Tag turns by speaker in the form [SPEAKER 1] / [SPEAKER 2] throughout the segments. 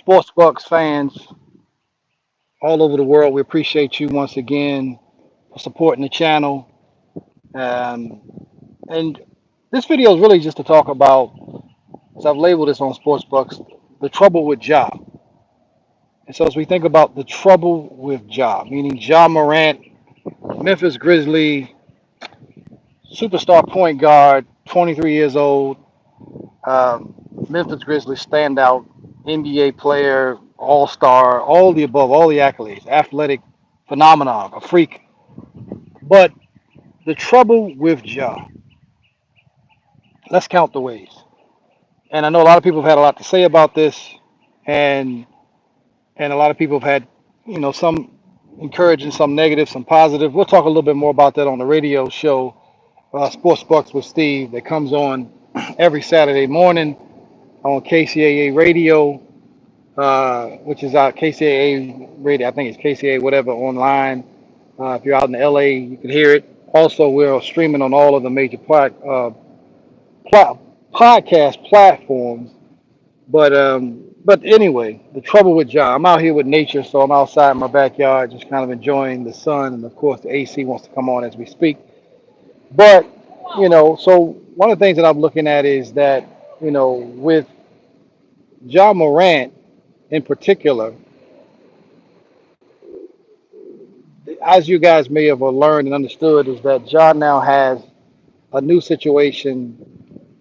[SPEAKER 1] Sports Bucks fans all over the world, we appreciate you once again for supporting the channel. Um, and this video is really just to talk about, as I've labeled this on Sports Bucks, the trouble with Ja. And so as we think about the trouble with Ja, meaning Ja Morant, Memphis Grizzly, superstar point guard, 23 years old, um, Memphis Grizzlies standout, NBA player, all star, all the above, all the accolades, athletic phenomenon, a freak. But the trouble with Ja, let's count the ways. And I know a lot of people have had a lot to say about this, and a lot of people have had, some encouraging, some negative, some positive. We'll talk a little bit more about that on the radio show, Sports Bucks with Steve, that comes on every Saturday morning on KCAA Radio, which is out KCAA Radio. I think it's KCAA whatever online. If you're out in LA, you can hear it. Also, we're streaming on all of the major pla- podcast platforms. But anyway, the trouble with Ja, I'm out here with nature, so I'm outside in my backyard, just kind of enjoying the sun, and of course the AC wants to come on as we speak. But so one of the things that I'm looking at is that with Ja Morant in particular, as you guys may have learned and understood, is that Ja now has a new situation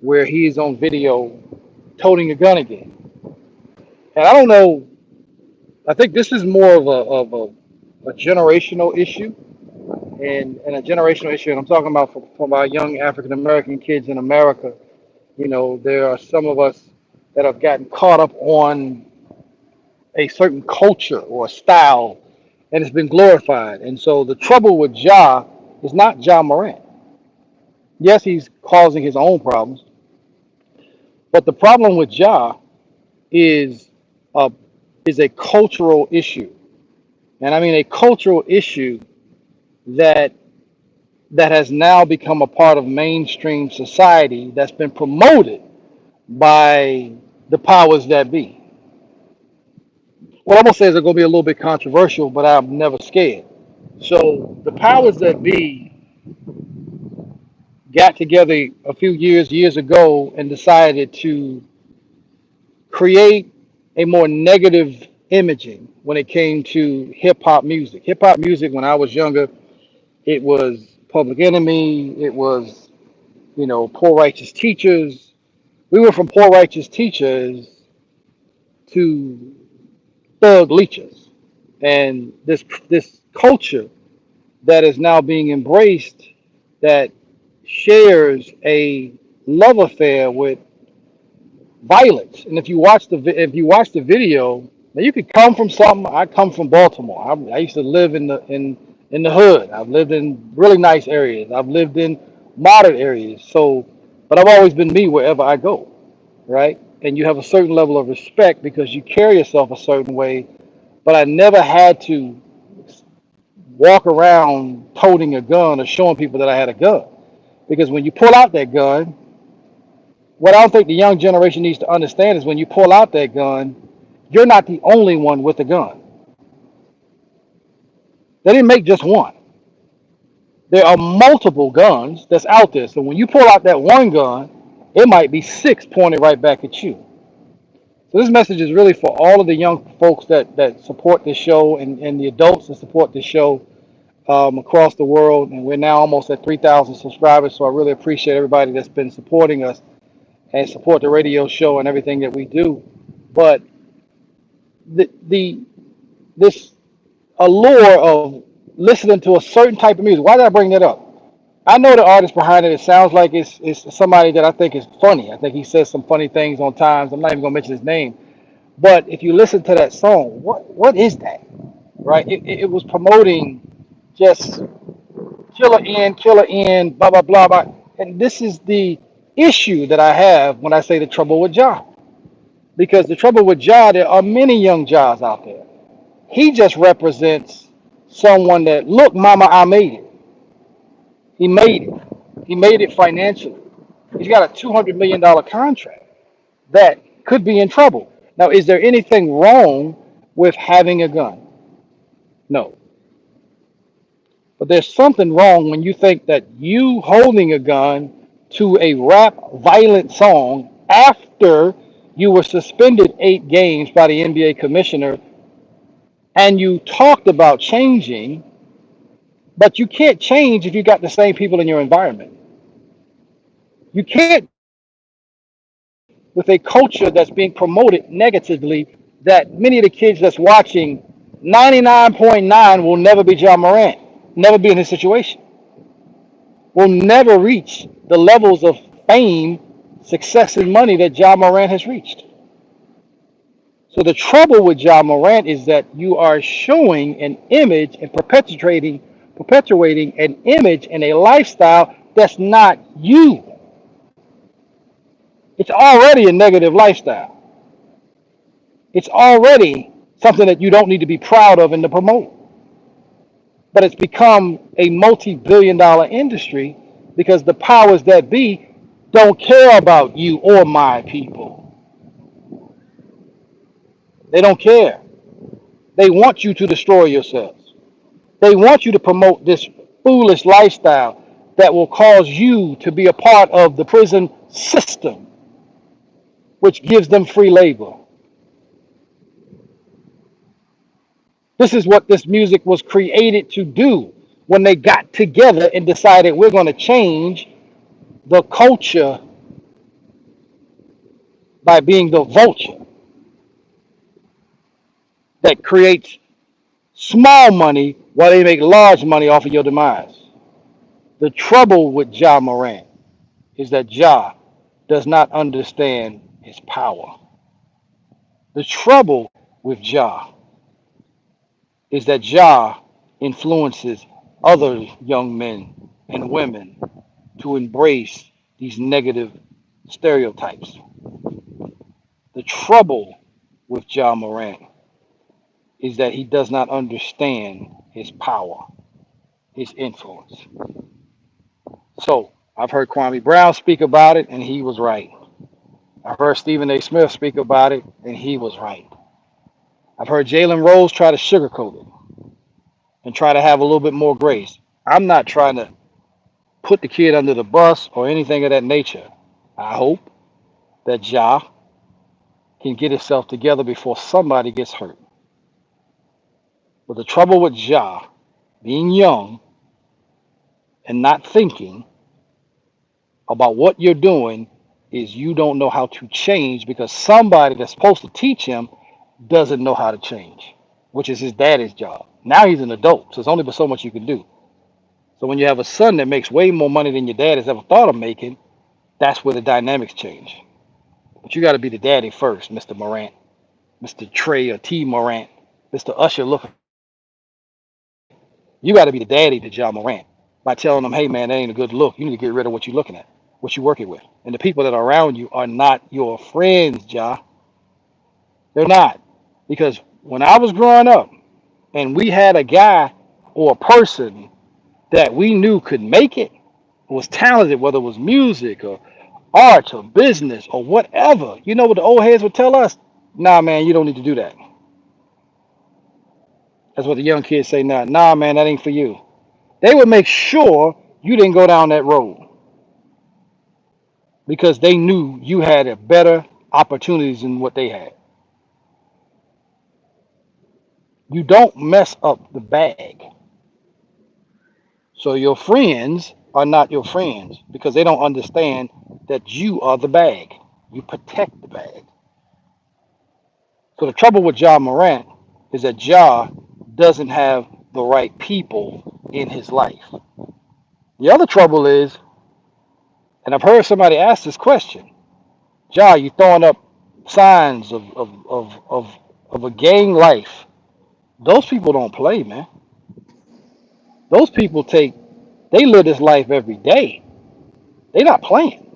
[SPEAKER 1] where he's on video toting a gun again. And I don't know. I think this is more of a generational issue, and a generational issue. And I'm talking about from our young African American kids in America. There are some of us that have gotten caught up on a certain culture or style, and it's been glorified. And so the trouble with Ja is not Ja Morant. Yes, he's causing his own problems, but the problem with Ja is a is a cultural issue, and I mean a cultural issue that has now become a part of mainstream society that's been promoted by the powers that be. What I'm gonna say is going to be a little bit controversial, but I'm never scared. So the powers that be got together a few years ago and decided to create a more negative imaging when it came to hip hop music. Hip hop music, when I was younger, it was Public Enemy, it was, Poor Righteous Teachers. We went from Poor Righteous Teachers to Thug Leechers. And this culture that is now being embraced that shares a love affair with violence. And if you watch the video, now you could come from something. I come from Baltimore. I used to live in the hood. I've lived in really nice areas. I've lived in moderate areas. So, but I've always been me wherever I go, right? And you have a certain level of respect because you carry yourself a certain way. But I never had to walk around toting a gun or showing people that I had a gun. Because when you pull out that gun, what I don't think the young generation needs to understand is when you pull out that gun, you're not the only one with a gun. They didn't make just one. There are multiple guns that's out there. So when you pull out that one gun, it might be six pointed right back at you. So this message is really for all of the young folks that support this show and the adults that support this show across the world. And we're now almost at 3,000 subscribers. So I really appreciate everybody that's been supporting us and support the radio show and everything that we do. But the this allure of listening to a certain type of music. Why did I bring that up? I know the artist behind it. It sounds like it's somebody that I think is funny. I think he says some funny things on times. I'm not even gonna mention his name. But if you listen to that song, what is that? Right? It was promoting just killer in, blah blah blah blah. And this is the issue that I have when I say the trouble with Ja. Because the trouble with Ja, there are many young Ja's out there. He just represents someone that, look, mama, I made it. He made it. He made it financially. He's got a $200 million contract that could be in trouble. Now, is there anything wrong with having a gun? No. But there's something wrong when you think that you holding a gun to a rap violent song after you were suspended 8 games by the NBA commissioner and you talked about changing, but you can't change if you got the same people in your environment. You can't with a culture that's being promoted negatively that many of the kids that's watching 99.9 will never be John Morant, never be in his situation, will never reach the levels of fame, success, and money that John Morant has reached. So the trouble with John Morant is that you are showing an image and perpetuating an image and a lifestyle that's not you. It's already a negative lifestyle. It's already something that you don't need to be proud of and to promote. But it's become a multi-billion-dollar industry because the powers that be don't care about you or my people. They don't care. They want you to destroy yourselves. They want you to promote this foolish lifestyle that will cause you to be a part of the prison system, which gives them free labor. This is what this music was created to do when they got together and decided we're going to change the culture by being the vulture that creates small money while they make large money off of your demise. The trouble with Ja Morant is that Ja does not understand his power. The trouble with Ja is that Ja influences other young men and women to embrace these negative stereotypes. The trouble with Ja Morant is that he does not understand his power, his influence. So I've heard Kwame Brown speak about it, and he was right. I've heard Stephen A. Smith speak about it, and he was right. I've heard Jalen Rose try to sugarcoat it and try to have a little bit more grace. I'm not trying to put the kid under the bus or anything of that nature. I hope that Ja can get himself together before somebody gets hurt. But the trouble with Ja being young and not thinking about what you're doing is you don't know how to change because somebody that's supposed to teach him doesn't know how to change, which is his daddy's job. Now he's an adult, so there's only but so much you can do. So when you have a son that makes way more money than your dad has ever thought of making, that's where the dynamics change. But you got to be the daddy first, Mr. Morant, Mr. Trey or T. Morant, Mr. Usher. Look, you got to be the daddy to John Morant by telling them, hey man, that ain't a good look. You need to get rid of what you're looking at, what you're working with. And the people that are around you are not your friends, Ja. They're not. Because when I was growing up and we had a guy or a person that we knew could make it, was talented, whether it was music or art or business or whatever, you know what the old heads would tell us? Nah, man, you don't need to do that. That's what the young kids say now. Nah, man, that ain't for you. They would make sure you didn't go down that road because they knew you had a better opportunities than what they had. You don't mess up the bag. So your friends are not your friends because they don't understand that you are the bag. You protect the bag. So the trouble with Ja Morant is that Ja doesn't have the right people in his life. The other trouble is, and I've heard somebody ask this question, Ja, you throwing up signs of a gang life. Those people don't play, man. Those people they live this life every day. They're not playing.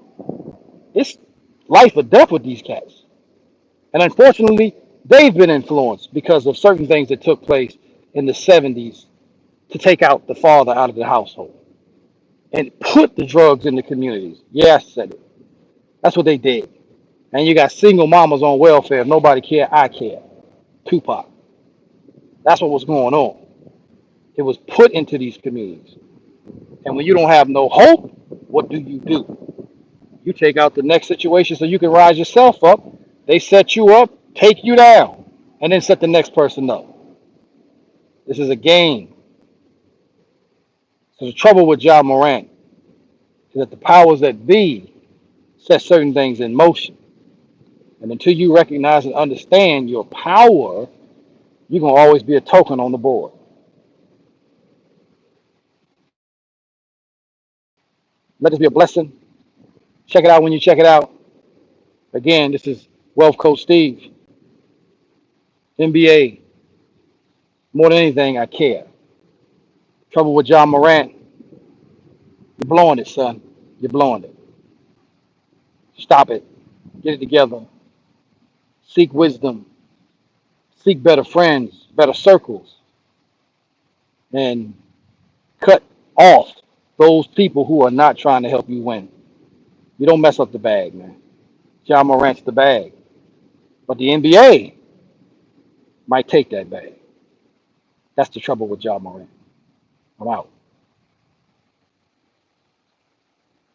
[SPEAKER 1] It's life or death with these cats. And unfortunately, they've been influenced because of certain things that took place in the 70s to take out the father out of the household and put the drugs in the communities. Yes, I said it. That's what they did. And you got single mamas on welfare. If nobody care, I care. Tupac. That's what was going on. It was put into these communities. And when you don't have no hope, what do? You take out the next situation so you can rise yourself up. They set you up, take you down, and then set the next person up. This is a game. So the trouble with John Morant is that the powers that be set certain things in motion. And until you recognize and understand your power, you're going to always be a token on the board. Let this be a blessing. Check it out when you check it out. Again, this is Wealth Coach Steve, NBA. More than anything, I care. Trouble with John Morant, you're blowing it, son. You're blowing it. Stop it. Get it together. Seek wisdom. Seek better friends, better circles, and cut off those people who are not trying to help you win. You don't mess up the bag, man. John Morant's the bag. But the NBA might take that bag. That's the trouble with John Morant. I'm out.